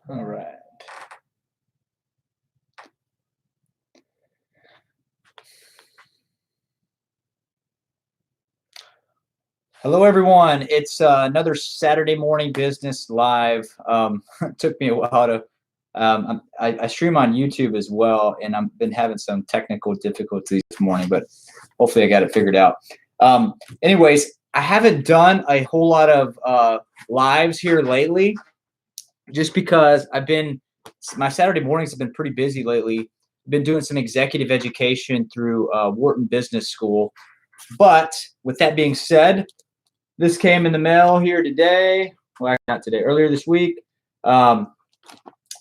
All right. Hello, everyone. It's another Saturday morning business live. It took me a while to. I stream on YouTube as well, and I've been having some technical difficulties this morning, but hopefully I got it figured out. Anyways, I haven't done a whole lot of lives here lately, just because my Saturday mornings have been pretty busy lately. Been doing some executive education through Wharton Business School. But with that being said, this came in the mail here today. Well, not today, earlier this week. Um,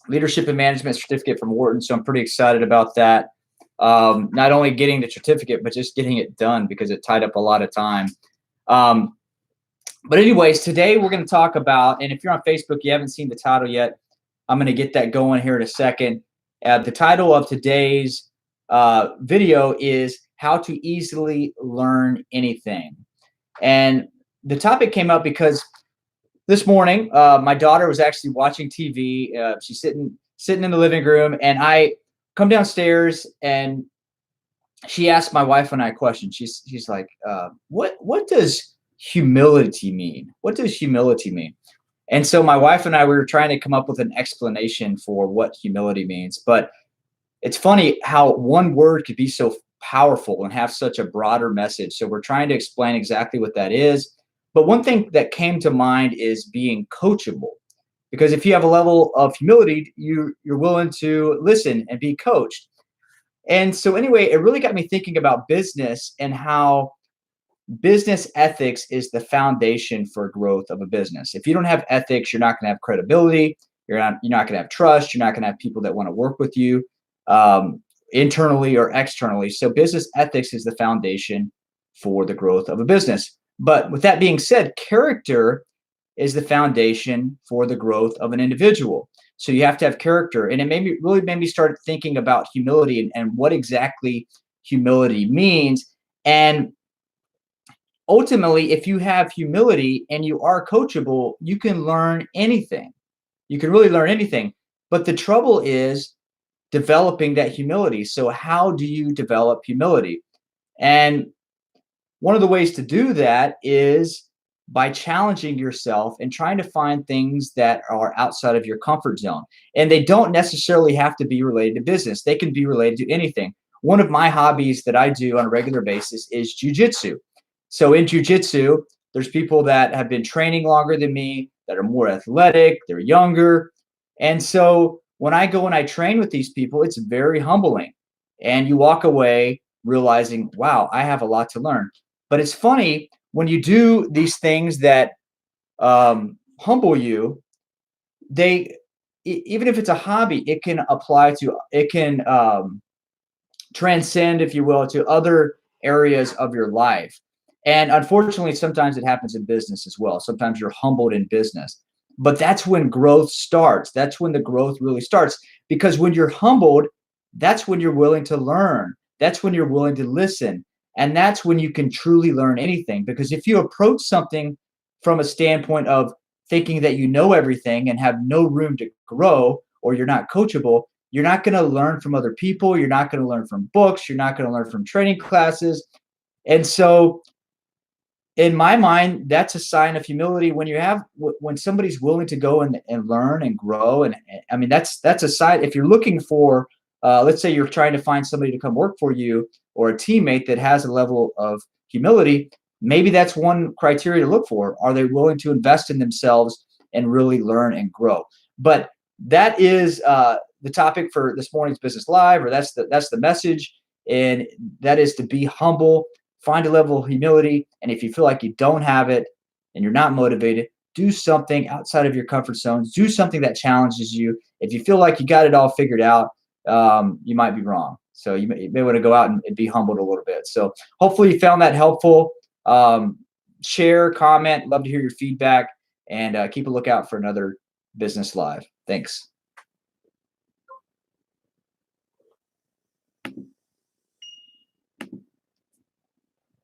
Leadership and Management Certificate from Wharton. So I'm pretty excited about that. Not only getting the certificate, but just getting it done because it tied up a lot of time. But anyways, today we're going to talk about, and if you're on Facebook, you haven't seen the title yet, I'm going to get that going here in a second. The title of today's video is How to Easily Learn Anything. And the topic came up because this morning, my daughter was actually watching TV. She's sitting in the living room, and I come downstairs, and she asked my wife and I a question. She's like, "What does humility mean? What does humility mean?" And so my wife and I we were trying to come up with an explanation for what humility means. But it's funny how one word could be so powerful and have such a broader message. So we're trying to explain exactly what that is. But one thing that came to mind is being coachable. Because if you have a level of humility, you're willing to listen and be coached. And so anyway, it really got me thinking about business and how business ethics is the foundation for growth of a business. If you don't have ethics, you're not going to have credibility. You're not going to have trust. You're not going to have people that want to work with you internally or externally. So business ethics is the foundation for the growth of a business. But with that being said, character is the foundation for the growth of an individual. So you have to have character. And it really made me start thinking about humility and what exactly humility means. And ultimately, if you have humility and you are coachable, you can learn anything. You can really learn anything. But the trouble is developing that humility. So how do you develop humility? And one of the ways to do that is by challenging yourself and trying to find things that are outside of your comfort zone. And they don't necessarily have to be related to business. They can be related to anything. One of my hobbies that I do on a regular basis is jujitsu. So in jujitsu, there's people that have been training longer than me, that are more athletic, they're younger. And so when I go and I train with these people, it's very humbling. And you walk away realizing, wow, I have a lot to learn. But it's funny when you do these things that humble you, even if it's a hobby, it can transcend, if you will, to other areas of your life. And unfortunately, sometimes it happens in business as well. Sometimes you're humbled in business. But that's when growth starts. That's when the growth really starts. Because when you're humbled, that's when you're willing to learn. That's when you're willing to listen. And that's when you can truly learn anything. Because if you approach something from a standpoint of thinking that you know everything and have no room to grow, or you're not coachable, you're not going to learn from other people. You're not going to learn from books. You're not going to learn from training classes. And so in my mind, that's a sign of humility when somebody's willing to go and learn and grow. And I mean, that's a sign. If you're looking for, let's say you're trying to find somebody to come work for you or a teammate that has a level of humility, maybe that's one criteria to look for. Are they willing to invest in themselves and really learn and grow? But that is the topic for this morning's Business Live, or that's the message. And that is to be humble. Find a level of humility. And if you feel like you don't have it and you're not motivated, do something outside of your comfort zones. Do something that challenges you. If you feel like you got it all figured out, you might be wrong. So you may want to go out and be humbled a little bit. So hopefully you found that helpful. Share, comment. Love to hear your feedback. And keep a lookout for another Business Live. Thanks.